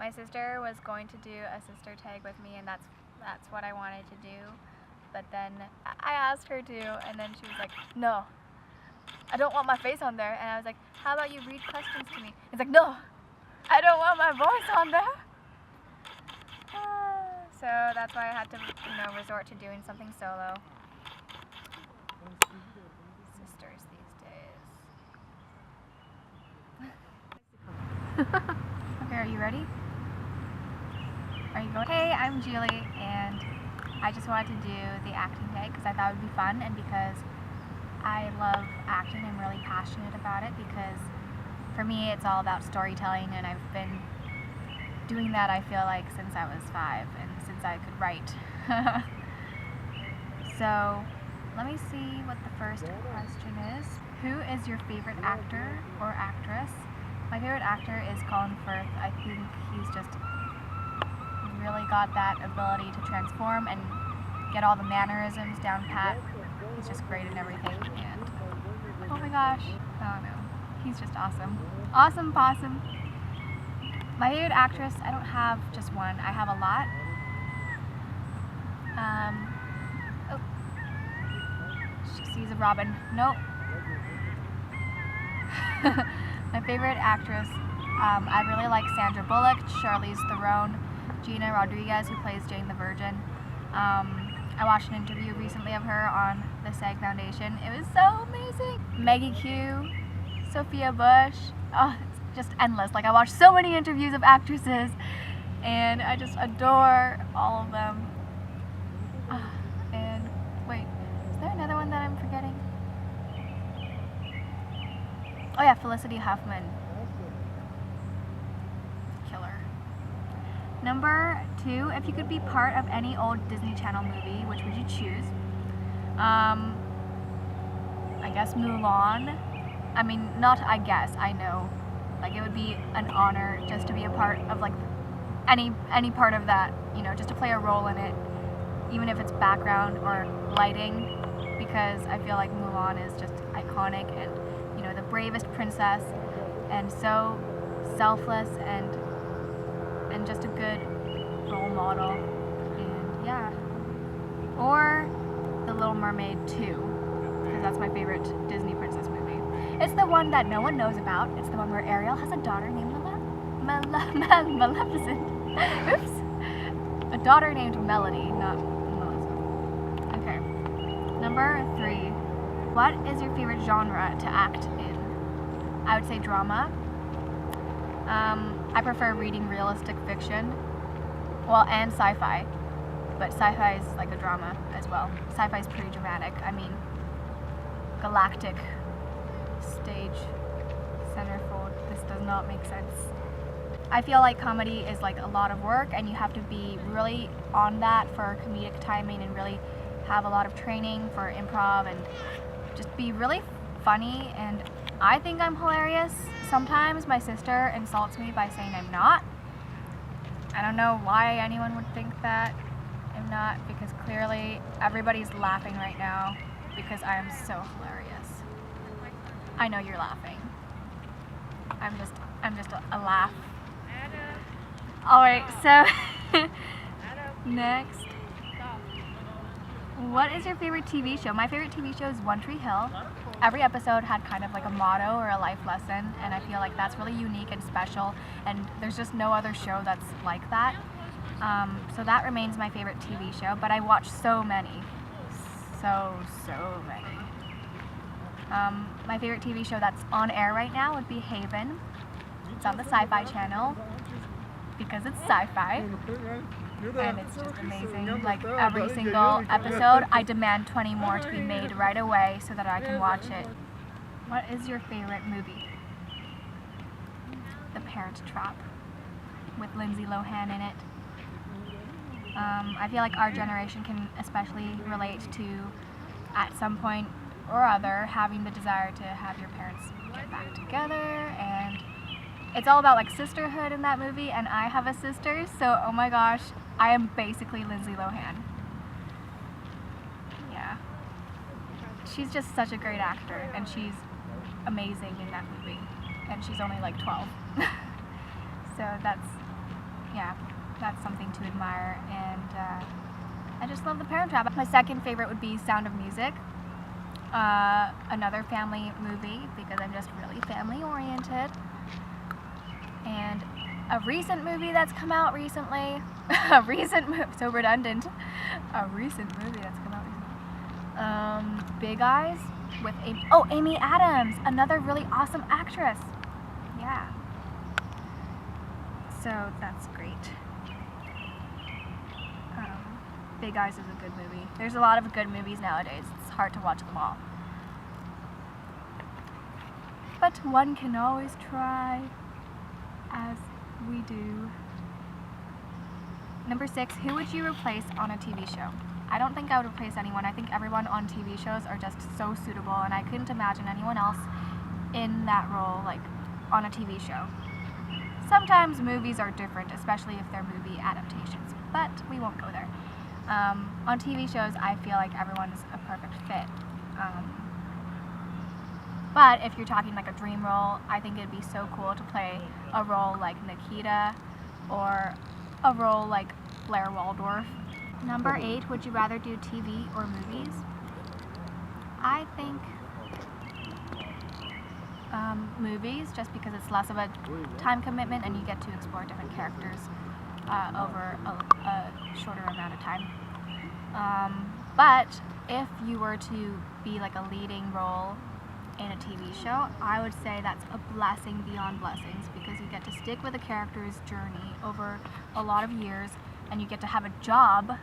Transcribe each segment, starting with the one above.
My sister was going to do a sister tag with me, and that's what I wanted to do. But then I asked her to, and then she was like, no, I don't want my face on there. And I was like, how about you read questions to me? It's like, no, I don't want my voice on there. So that's why I had to, resort to doing something solo. Sisters these days. Okay, are you ready? Are you going? Hey, I'm Julie, and I just wanted to do the acting tag because I thought it would be fun, and because I love acting. I'm really passionate about it because for me it's all about storytelling, and I've been doing that, I feel like, since I was 5 and since I could write. So let me see what the first question is. Who is your favorite actor or actress? My favorite actor is Colin Firth. I think he's just really got that ability to transform and get all the mannerisms down pat. He's just great in everything, and oh my gosh, I don't know, he's just awesome. Awesome possum. My favorite actress, I don't have just one, I have a lot. Oh, she sees a robin. Nope. My favorite actress, I really like Sandra Bullock, Charlize Theron, Gina Rodriguez, who plays Jane the Virgin. I watched an interview recently of her on the SAG Foundation. It was so amazing. Maggie Q, Sophia Bush. Oh, it's just endless. Like, I watched so many interviews of actresses, and I just adore all of them. And wait, is there another one that I'm forgetting? Oh yeah, Felicity Huffman. Killer. Number 2, if you could be part of any old Disney Channel movie, which would you choose? I guess Mulan. I mean, not I guess, I know. Like, it would be an honor just to be a part of, like, any part of that, just to play a role in it, even if it's background or lighting, because I feel like Mulan is just iconic and, the bravest princess, and so selfless and just a good role model. And yeah. Or The Little Mermaid 2, because that's my favorite Disney princess movie. It's the one that no one knows about. It's the one where Ariel has a daughter named Maleficent. Oops. A daughter named Melody, not Melissa. Okay. Number 3. What is your favorite genre to act in? I would say drama. I prefer reading realistic fiction. Well, and sci-fi. But sci-fi is like a drama as well. Sci-fi is pretty dramatic. I mean, galactic stage centerfold. This does not make sense. I feel like comedy is like a lot of work, and you have to be really on that for comedic timing and really have a lot of training for improv and just be really funny. And I think I'm hilarious. Sometimes my sister insults me by saying I'm not. I don't know why anyone would think that I'm not, because clearly everybody's laughing right now because I am so hilarious. I know you're laughing. I'm just a laugh. Alright, so next. What is your favorite TV show? My favorite TV show is One Tree Hill. Every episode had kind of like a motto or a life lesson, and I feel like that's really unique and special, and there's just no other show that's like that. So that remains my favorite TV show, but I watch so many. So many. My favorite TV show that's on air right now would be Haven. It's on the Sci-Fi Channel because it's sci-fi. And it's just amazing. Like, every single episode, I demand 20 more to be made right away so that I can watch it. What is your favorite movie? The Parent Trap, with Lindsay Lohan in it. I feel like our generation can especially relate to, at some point or other, having the desire to have your parents get back together, and it's all about like sisterhood in that movie, and I have a sister, so oh my gosh, I am basically Lindsay Lohan. Yeah. She's just such a great actor, and she's amazing in that movie, and she's only like 12. So yeah, that's something to admire. And I just love The Parent Trap. My second favorite would be Sound of Music. Another family movie because I'm just really family oriented. And a recent movie that's come out recently. So redundant. A recent movie that's come out recently. Big Eyes with Amy Adams, another really awesome actress. Yeah. So that's great. Big Eyes is a good movie. There's a lot of good movies nowadays. It's hard to watch them all. But one can always try, as we do. Number 6, who would you replace on a TV show? I don't think I would replace anyone. I think everyone on TV shows are just so suitable, and I couldn't imagine anyone else in that role, like on a TV show. Sometimes movies are different, especially if they're movie adaptations, but we won't go there. On TV shows, I feel like everyone's a perfect fit. But if you're talking like a dream role, I think it'd be so cool to play a role like Nikita or a role like Blair Waldorf. Number 8, would you rather do TV or movies? I think movies, just because it's less of a time commitment and you get to explore different characters over a shorter amount of time. But if you were to be like a leading role in a TV show, I would say that's a blessing beyond blessings, because you get to stick with a character's journey over a lot of years, and you get to have a job, a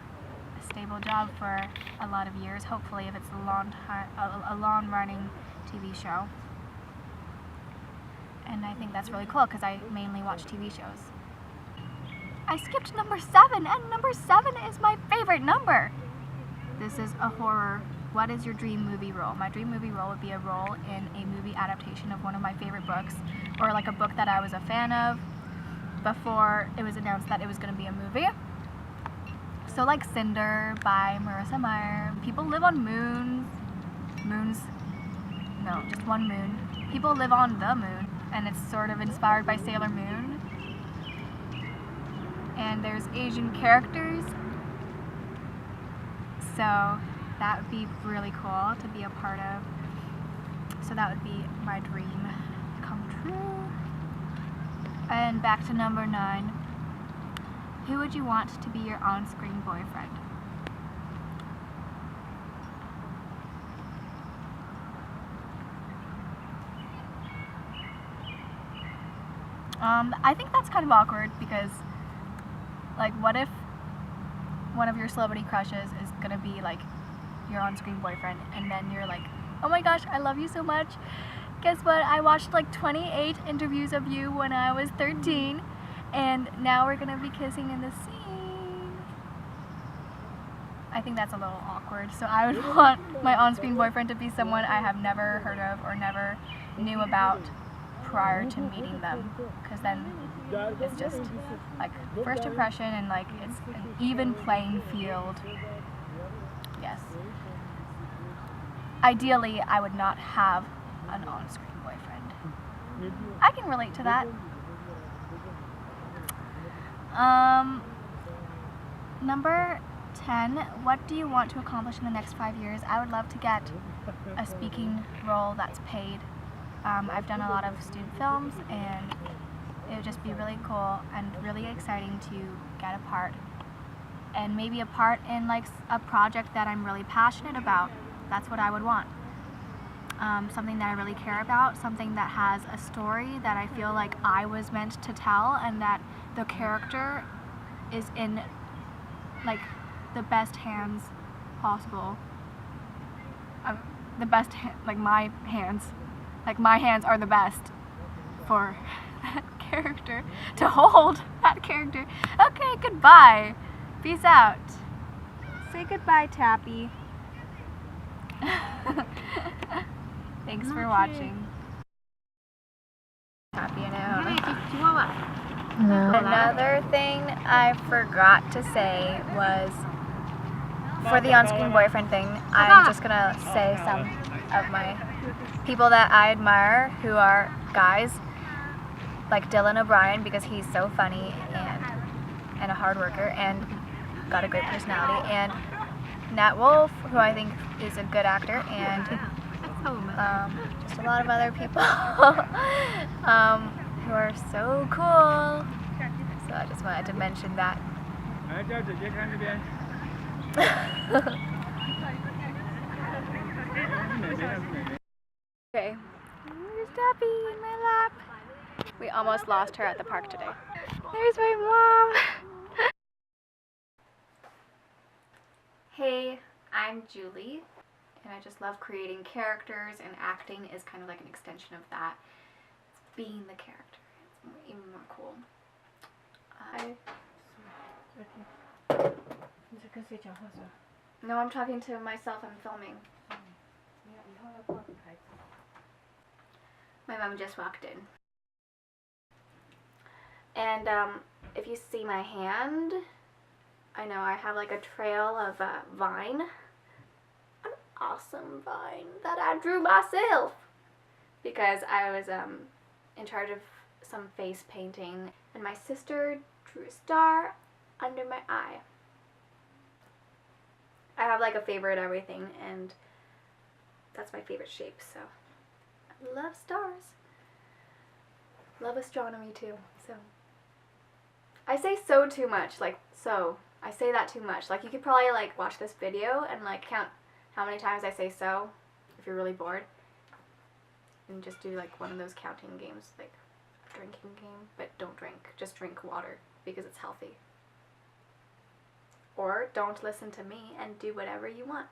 stable job for a lot of years, hopefully, if it's a long-running TV show. And I think that's really cool because I mainly watch TV shows. I skipped number 7, and number 7 is my favorite number. This is a horror. What is your dream movie role? My dream movie role would be a role in a movie adaptation of one of my favorite books, or like a book that I was a fan of before it was announced that it was going to be a movie. So like Cinder by Marissa Meyer. People live on moons. No, just one moon. People live on the moon, and it's sort of inspired by Sailor Moon. And there's Asian characters. So that would be really cool to be a part of. So that would be my dream come true. And back to number 9. Who would you want to be your on-screen boyfriend? I think that's kind of awkward because, like, what if one of your celebrity crushes is gonna be like your on-screen boyfriend, and then you're like, oh my gosh, I love you so much. Guess what? I watched like 28 interviews of you when I was 13, and now we're gonna be kissing in the scene. I think that's a little awkward. So I would want my on-screen boyfriend to be someone I have never heard of or never knew about prior to meeting them, because then it's just like first impression, and like it's an even playing field. Yes. Ideally, I would not have an on-screen boyfriend. I can relate to that. Number 10, what do you want to accomplish in the next 5 years? I would love to get a speaking role that's paid. I've done a lot of student films, and it would just be really cool and really exciting to get a part, and maybe a part in like a project that I'm really passionate about. That's what I would want. Something that I really care about, something that has a story that I feel like I was meant to tell, and that the character is in like the best hands possible. The best, like my hands are the best for that character, to hold that character. Okay, goodbye. Peace out. Say goodbye, Tappy. Thanks for watching. Tappy and Another thing I forgot to say was, for the on-screen boyfriend thing, I'm just gonna say some of my people that I admire who are guys, like Dylan O'Brien, because he's so funny, and and a hard worker and got a great personality. And Nat Wolf, who I think is a good actor, and just a lot of other people who are so cool. So I just wanted to mention that. Okay, there's Debbie in my lap. We almost lost her at the park today. There's my mom. Hey, I'm Julie, and I just love creating characters, and acting is kind of like an extension of that. It's being the character. It's even more cool. No, I'm talking to myself. I'm filming. My mom just walked in. And if you see my hand, I know I have like a trail of vine. An awesome vine that I drew myself. Because I was in charge of some face painting, and my sister drew a star under my eye. I have like a favorite everything, and that's my favorite shape, so I love stars. Love astronomy too, so. I say so too much, like so. I say that too much. Like you could probably like watch this video and like count how many times I say so if you're really bored. And just do like one of those counting games, like a drinking game, but don't drink. Just drink water because it's healthy. Or don't listen to me and do whatever you want.